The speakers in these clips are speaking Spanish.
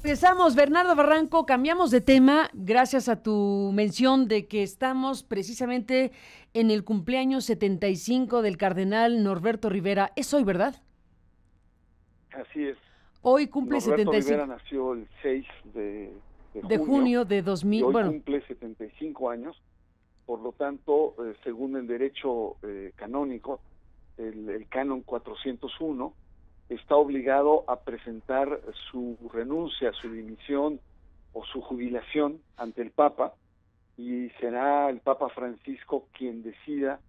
Regresamos, Bernardo Barranco, cambiamos de tema gracias a tu mención de que estamos precisamente en el cumpleaños 75 del cardenal Norberto Rivera. Es hoy, ¿verdad? Así es. Hoy cumple Norberto Rivera 75 nació el 6 de de junio junio de y 2000, hoy bueno, cumple 75 años. Por lo tanto, según el derecho canónico, el canon 401, está obligado a presentar su renuncia, su dimisión o su jubilación ante el Papa, y será el Papa Francisco quien decida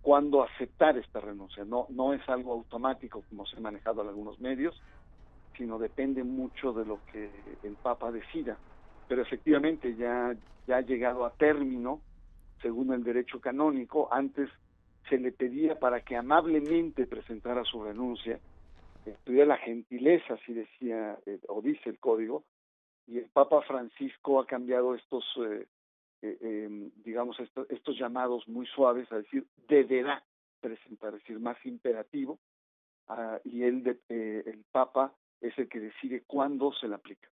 cuándo aceptar esta renuncia. No es algo automático como se ha manejado en algunos medios, sino depende mucho de lo que el Papa decida. Pero efectivamente ya ha llegado a término, según el derecho canónico. Antes se le pedía para que amablemente presentara su renuncia, tuviera la gentileza, así decía o dice el código, y el Papa Francisco ha cambiado estos llamados muy suaves a decir deberá presentar, es decir, más imperativo, y el Papa es el que decide cuándo se le aplica.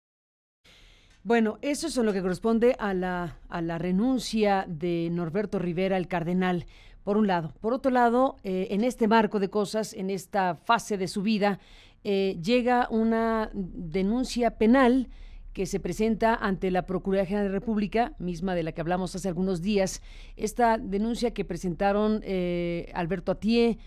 bueno, eso es en lo que corresponde a la renuncia de Norberto Rivera, el cardenal, por un lado. Por otro lado, en este marco de cosas, en esta fase de su vida, llega una denuncia penal que se presenta ante la Procuraduría General de la República, misma de la que hablamos hace algunos días. Esta denuncia que presentaron Alberto Atié,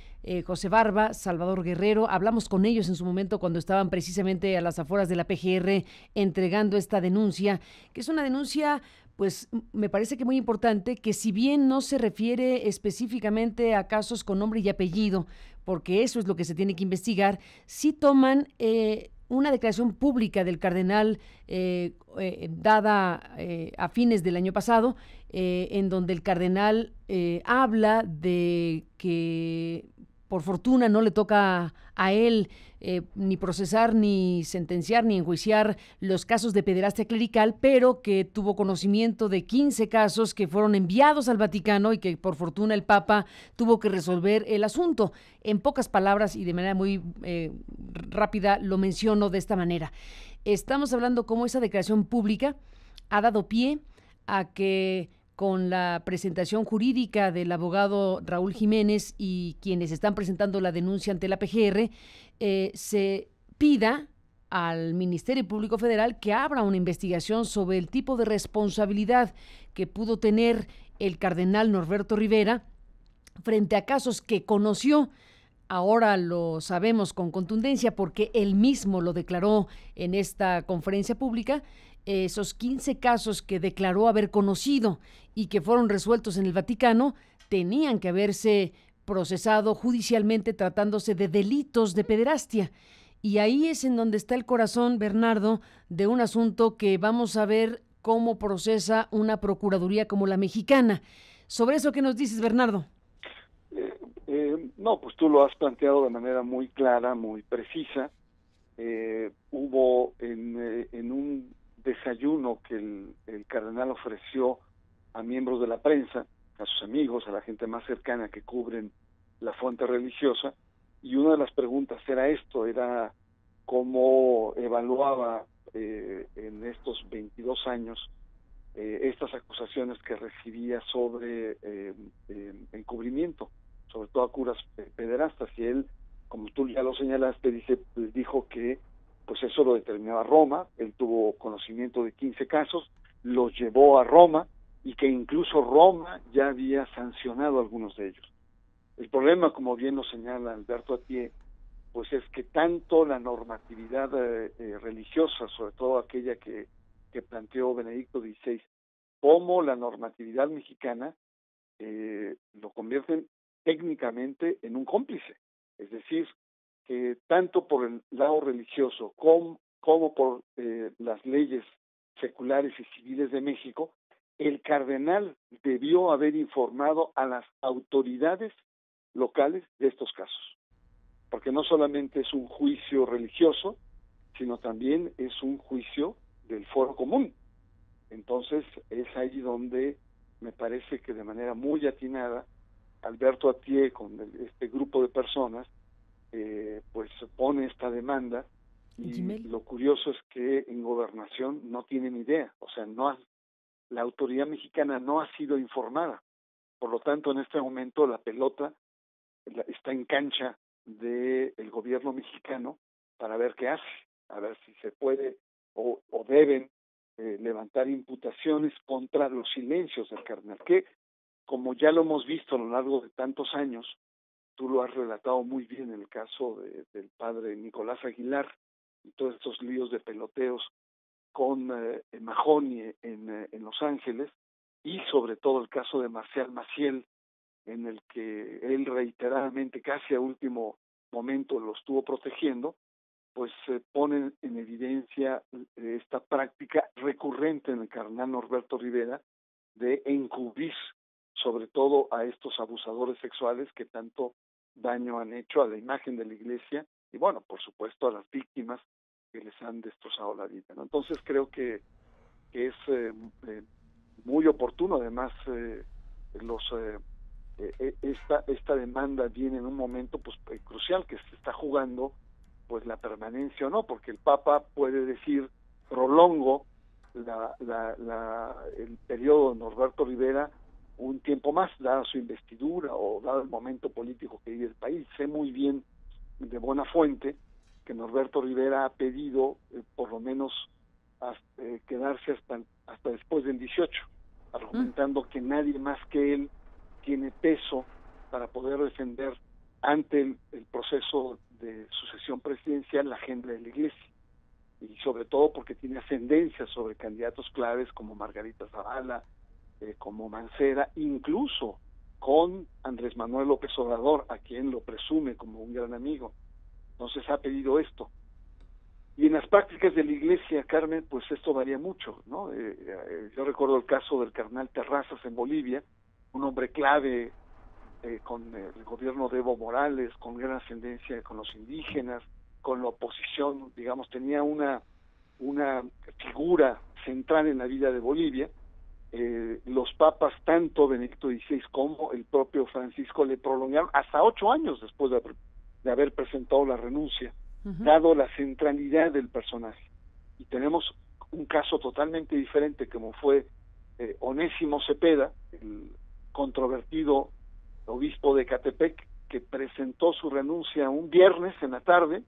José Barba, Salvador Guerrero, hablamos con ellos en su momento cuando estaban precisamente a las afueras de la PGR entregando esta denuncia, que es una denuncia, pues me parece que muy importante, que si bien no se refiere específicamente a casos con nombre y apellido, porque eso es lo que se tiene que investigar, sí toman una declaración pública del cardenal dada a fines del año pasado, en donde el cardenal habla de que por fortuna no le toca a él ni procesar, ni sentenciar, ni enjuiciar los casos de pederastia clerical, pero que tuvo conocimiento de 15 casos que fueron enviados al Vaticano y que por fortuna el Papa tuvo que resolver el asunto. En pocas palabras y de manera muy rápida lo menciono de esta manera. Estamos hablando cómo esa declaración pública ha dado pie a que con la presentación jurídica del abogado Raúl Jiménez y quienes están presentando la denuncia ante la PGR, se pida al Ministerio Público Federal que abra una investigación sobre el tipo de responsabilidad que pudo tener el cardenal Norberto Rivera frente a casos que conoció. Ahora lo sabemos con contundencia porque él mismo lo declaró en esta conferencia pública, esos 15 casos que declaró haber conocido y que fueron resueltos en el Vaticano tenían que haberse procesado judicialmente tratándose de delitos de pederastia. Y ahí es en donde está el corazón, Bernardo, de un asunto que vamos a ver cómo procesa una procuraduría como la mexicana. Sobre eso, ¿qué nos dices, Bernardo? No, pues tú lo has planteado de manera muy clara, muy precisa. Hubo en un desayuno que el cardenal ofreció a miembros de la prensa, a sus amigos, a la gente más cercana que cubren la fuente religiosa, y una de las preguntas era cómo evaluaba en estos 22 años estas acusaciones que recibía sobre encubrimiento, sobre todo a curas pederastas, y él, como tú ya lo señalaste, dijo que pues eso lo determinaba Roma. Él tuvo conocimiento de 15 casos, los llevó a Roma, y que incluso Roma ya había sancionado algunos de ellos. El problema, como bien lo señala Alberto Atié, pues es que tanto la normatividad religiosa, sobre todo aquella que planteó Benedicto XVI, como la normatividad mexicana, lo convierten técnicamente en un cómplice. Es decir, que tanto por el lado religioso como por las leyes seculares y civiles de México, el cardenal debió haber informado a las autoridades locales de estos casos, porque no solamente es un juicio religioso, sino también es un juicio del foro común. Entonces es ahí donde me parece que de manera muy atinada Alberto Atié con este grupo de personas pues pone esta demanda Y Gmail. lo curioso es que en gobernación no tienen idea, o sea, la autoridad mexicana no ha sido informada. Por lo tanto, en este momento la pelota está en cancha del gobierno mexicano para ver qué hace, a ver si se puede o deben levantar imputaciones contra los silencios del cardenal, que como ya lo hemos visto a lo largo de tantos años, tú lo has relatado muy bien en el caso del padre Nicolás Aguilar y todos estos líos de peloteos con Mahony en Los Ángeles, y sobre todo el caso de Marcial Maciel, en el que él reiteradamente, casi a último momento, lo estuvo protegiendo, pues ponen en evidencia esta práctica recurrente en el cardenal Norberto Rivera de encubrir sobre todo a estos abusadores sexuales que tanto daño han hecho a la imagen de la Iglesia y, bueno, por supuesto a las víctimas que les han destrozado la vida, ¿no? Entonces creo que es muy oportuno. Además, los esta demanda viene en un momento pues crucial, que se está jugando pues la permanencia o no, porque el Papa puede decir prolongo el periodo de Norberto Rivera un tiempo más, dada su investidura o dado el momento político que vive el país. Sé muy bien de buena fuente que Norberto Rivera ha pedido por lo menos quedarse hasta después del 18, argumentando que nadie más que él tiene peso para poder defender ante el proceso de sucesión presidencial la agenda de la Iglesia, y sobre todo porque tiene ascendencia sobre candidatos claves como Margarita Zavala, como Mancera, incluso con Andrés Manuel López Obrador, a quien lo presume como un gran amigo. Entonces ha pedido esto. Y en las prácticas de la Iglesia, Carmen, pues esto varía mucho, ¿no? Yo recuerdo el caso del cardenal Terrazas en Bolivia, un hombre clave con el gobierno de Evo Morales, con gran ascendencia con los indígenas, con la oposición, digamos, tenía una figura central en la vida de Bolivia. Los papas, tanto Benedicto XVI como el propio Francisco, le prolongaron hasta 8 años después de haber presentado la renuncia, dado la centralidad del personaje. Y tenemos un caso totalmente diferente, como fue Onésimo Cepeda, el controvertido obispo de Ecatepec, que presentó su renuncia un viernes en la tarde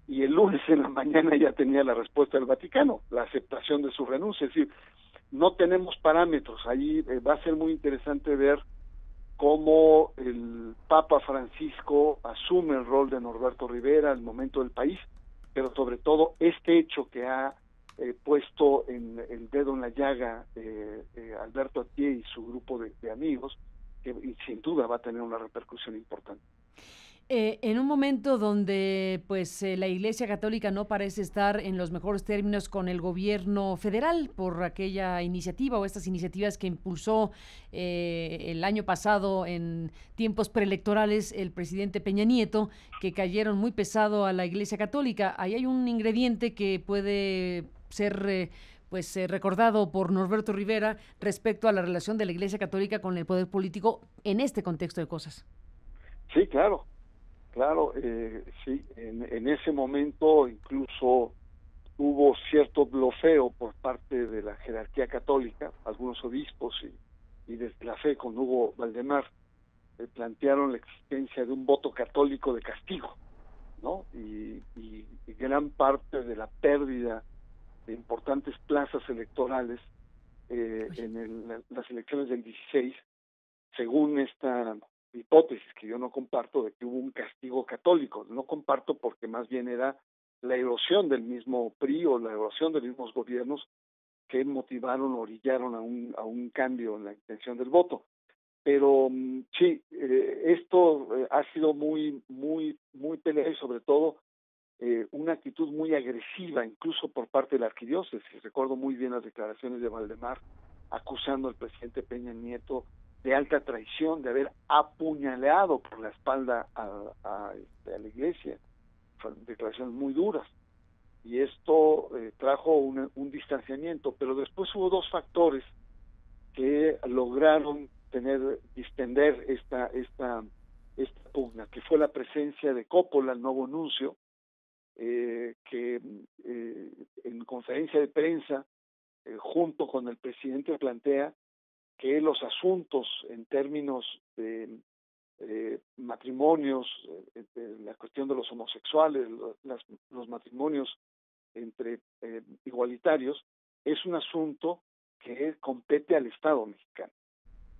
y el lunes en la mañana ya tenía la respuesta del Vaticano, la aceptación de su renuncia. Es decir, no tenemos parámetros. Ahí va a ser muy interesante ver cómo el Papa Francisco asume el rol de Norberto Rivera al momento del país, pero sobre todo este hecho que ha puesto el dedo en la llaga Alberto Atié y su grupo de amigos, que sin duda va a tener una repercusión importante. En un momento donde pues la Iglesia Católica no parece estar en los mejores términos con el gobierno federal por aquella iniciativa o estas iniciativas que impulsó el año pasado en tiempos preelectorales el presidente Peña Nieto, que cayeron muy pesado a la Iglesia Católica. Ahí hay un ingrediente que puede ser recordado por Norberto Rivera respecto a la relación de la Iglesia Católica con el poder político en este contexto de cosas. Sí, claro. Claro, sí, en ese momento incluso hubo cierto blofeo por parte de la jerarquía católica. Algunos obispos y desde la fe con Hugo Valdemar plantearon la existencia de un voto católico de castigo, ¿no? Y gran parte de la pérdida de importantes plazas electorales las elecciones del 16, según esta hipótesis que yo no comparto, de que hubo un castigo católico. No comparto porque más bien era la erosión del mismo PRI o la erosión de los mismos gobiernos que motivaron, orillaron a un cambio en la intención del voto. Pero sí, esto ha sido muy peleado, y sobre todo una actitud muy agresiva, incluso por parte de la arquidiócesis. Recuerdo muy bien las declaraciones de Valdemar acusando al presidente Peña Nieto de alta traición, de haber apuñaleado por la espalda a la Iglesia. Fueron declaraciones muy duras. Y esto trajo un distanciamiento, pero después hubo dos factores que lograron distender esta pugna, que fue la presencia de Coppola, el nuevo nuncio, que en conferencia de prensa, junto con el presidente, plantea que los asuntos en términos de matrimonios, la cuestión de los homosexuales, los matrimonios entre igualitarios, es un asunto que compete al Estado mexicano,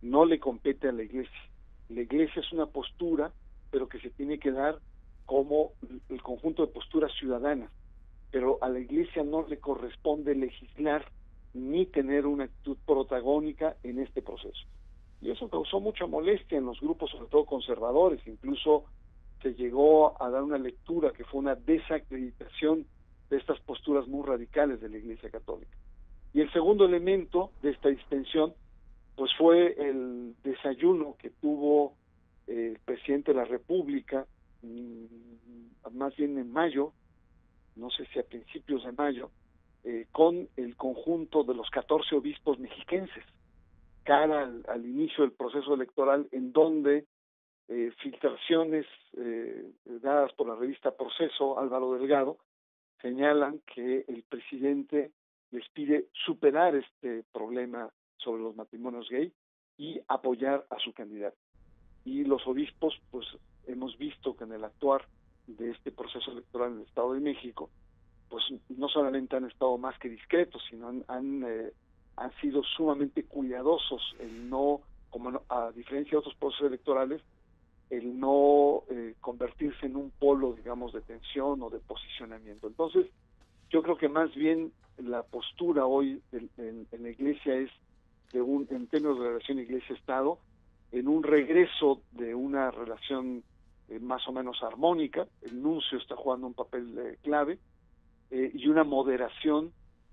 no le compete a la Iglesia. La Iglesia es una postura, pero que se tiene que dar como el conjunto de posturas ciudadanas, pero a la Iglesia no le corresponde legislar ni tener una actitud protagónica en este proceso. Y eso causó mucha molestia en los grupos, sobre todo conservadores. Incluso se llegó a dar una lectura que fue una desacreditación de estas posturas muy radicales de la Iglesia Católica. Y el segundo elemento de esta distensión pues fue el desayuno que tuvo el presidente de la República, más bien en mayo, no sé si a principios de mayo, con el conjunto de los 14 obispos mexiquenses, cara al inicio del proceso electoral, en donde filtraciones dadas por la revista Proceso, Álvaro Delgado, señalan que el presidente les pide superar este problema sobre los matrimonios gay y apoyar a su candidato. Y los obispos, pues hemos visto que en el actuar de este proceso electoral en el Estado de México, pues no solamente han estado más que discretos, sino han sido sumamente cuidadosos en no, a diferencia de otros procesos electorales, el no convertirse en un polo, digamos, de tensión o de posicionamiento. Entonces, yo creo que más bien la postura hoy en la Iglesia es en términos de relación Iglesia-Estado, en un regreso de una relación más o menos armónica. El nuncio está jugando un papel clave, y una moderación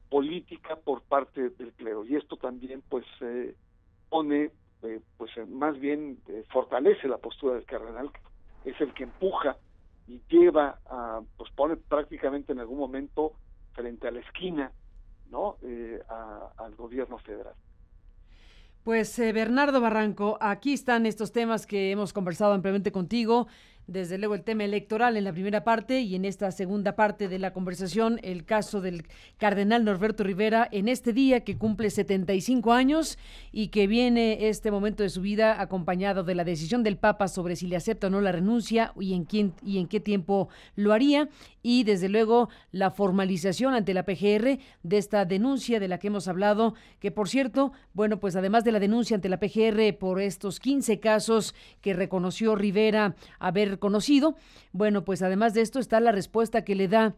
política por parte del clero. Y esto también pues pone, más bien fortalece la postura del cardenal, que es el que empuja y lleva pues pone prácticamente en algún momento frente a la esquina, ¿no? Al gobierno federal. Pues Bernardo Barranco, aquí están estos temas que hemos conversado ampliamente contigo. Desde luego el tema electoral en la primera parte y en esta segunda parte de la conversación, el caso del cardenal Norberto Rivera en este día que cumple 75 años y que viene este momento de su vida acompañado de la decisión del Papa sobre si le acepta o no la renuncia y en qué tiempo lo haría, y desde luego la formalización ante la PGR de esta denuncia de la que hemos hablado, que por cierto, bueno, pues además de la denuncia ante la PGR por estos 15 casos que reconoció Rivera haber conocido, bueno, pues además de esto está la respuesta que le da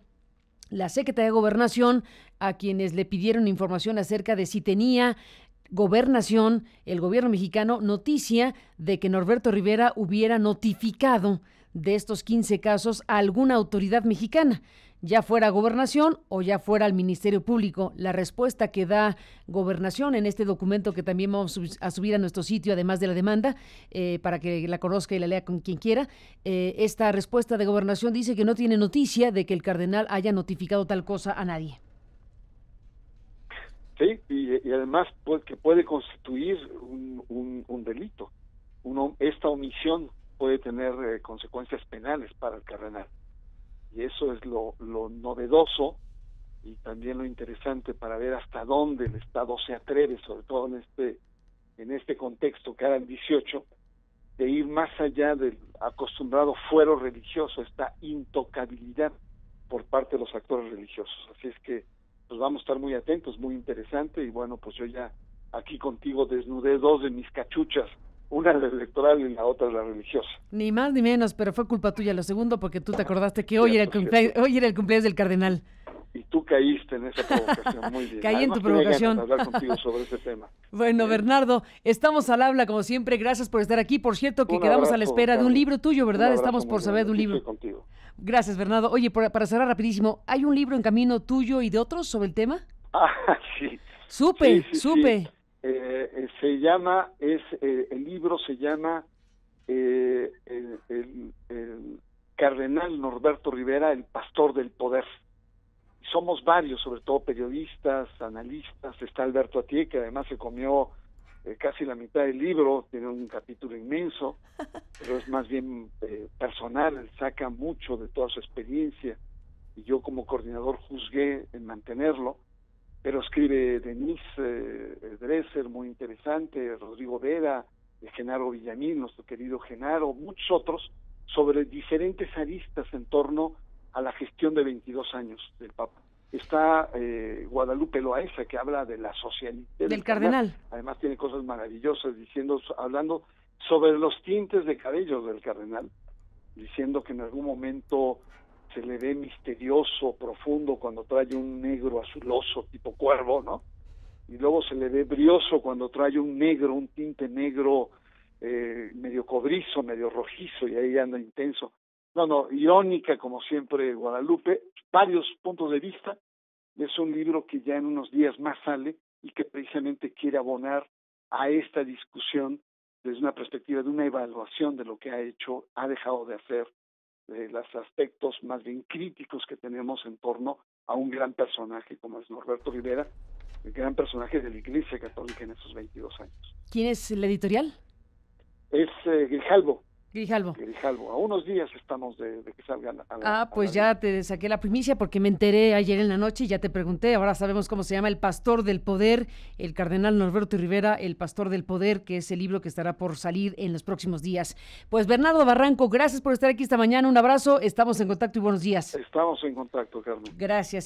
la Secretaría de Gobernación a quienes le pidieron información acerca de si tenía Gobernación, el gobierno mexicano, noticia de que Norberto Rivera hubiera notificado de estos 15 casos a alguna autoridad mexicana, ya fuera Gobernación o ya fuera al Ministerio Público. La respuesta que da Gobernación en este documento que también vamos a subir a nuestro sitio, además de la demanda, para que la conozca y la lea con quien quiera, esta respuesta de Gobernación dice que no tiene noticia de que el cardenal haya notificado tal cosa a nadie. Sí, y además pues, que puede constituir un delito. Esta omisión puede tener consecuencias penales para el cardenal. Y eso es lo novedoso y también lo interesante para ver hasta dónde el Estado se atreve, sobre todo en este contexto que era el 18, de ir más allá del acostumbrado fuero religioso, esta intocabilidad por parte de los actores religiosos. Así es que pues vamos a estar muy atentos, muy interesante, y bueno, pues yo ya aquí contigo desnudé dos de mis cachuchas, una la electoral y la otra la religiosa. Ni más ni menos, pero fue culpa tuya lo segundo, porque tú te acordaste que hoy era el cumpleaños del cardenal. Y tú caíste en esa provocación, muy bien. Caí Además, en tu provocación. Hablar contigo sobre ese tema. Bueno, Bernardo, estamos al habla como siempre, gracias por estar aquí. Por cierto, que quedamos a la espera de un libro tuyo, ¿verdad? Estamos por saber de un libro. Contigo. Gracias, Bernardo. Oye, para cerrar rapidísimo, ¿hay un libro en camino tuyo y de otros sobre el tema? Sí. Supe. Se llama, el libro se llama el Cardenal Norberto Rivera, el Pastor del Poder. Somos varios, sobre todo periodistas, analistas. Está Alberto Atié, que además se comió casi la mitad del libro, tiene un capítulo inmenso, pero es más bien personal, él saca mucho de toda su experiencia y yo como coordinador juzgué en mantenerlo, pero escribe Denise Dresser, muy interesante, Rodrigo Vera, Genaro Villamil, nuestro querido Genaro, muchos otros, sobre diferentes aristas en torno a la gestión de 22 años del Papa. Está Guadalupe Loaesa, que habla de la socialidad del cardenal. Además tiene cosas maravillosas, hablando sobre los tintes de cabello del cardenal, diciendo que en algún momento se le ve misterioso, profundo, cuando trae un negro azuloso, tipo cuervo, ¿no? Y luego se le ve brioso cuando trae un negro, un tinte negro medio cobrizo, medio rojizo, y ahí anda intenso. No, irónica, como siempre, Guadalupe, varios puntos de vista. Es un libro que ya en unos días más sale y que precisamente quiere abonar a esta discusión desde una perspectiva de una evaluación de lo que ha hecho, ha dejado de hacer, de los aspectos más bien críticos que tenemos en torno a un gran personaje como es Norberto Rivera, el gran personaje de la Iglesia Católica en esos 22 años. ¿Quién es el editorial? Es Grijalbo. Grijalbo. A unos días estamos de que salgan a la... Pues ya te saqué la primicia porque me enteré ayer en la noche y ya te pregunté. Ahora sabemos cómo se llama: El Pastor del Poder, el cardenal Norberto Rivera, El Pastor del Poder, que es el libro que estará por salir en los próximos días. Pues Bernardo Barranco, gracias por estar aquí esta mañana. Un abrazo, estamos en contacto y buenos días. Estamos en contacto, Carmen. Gracias.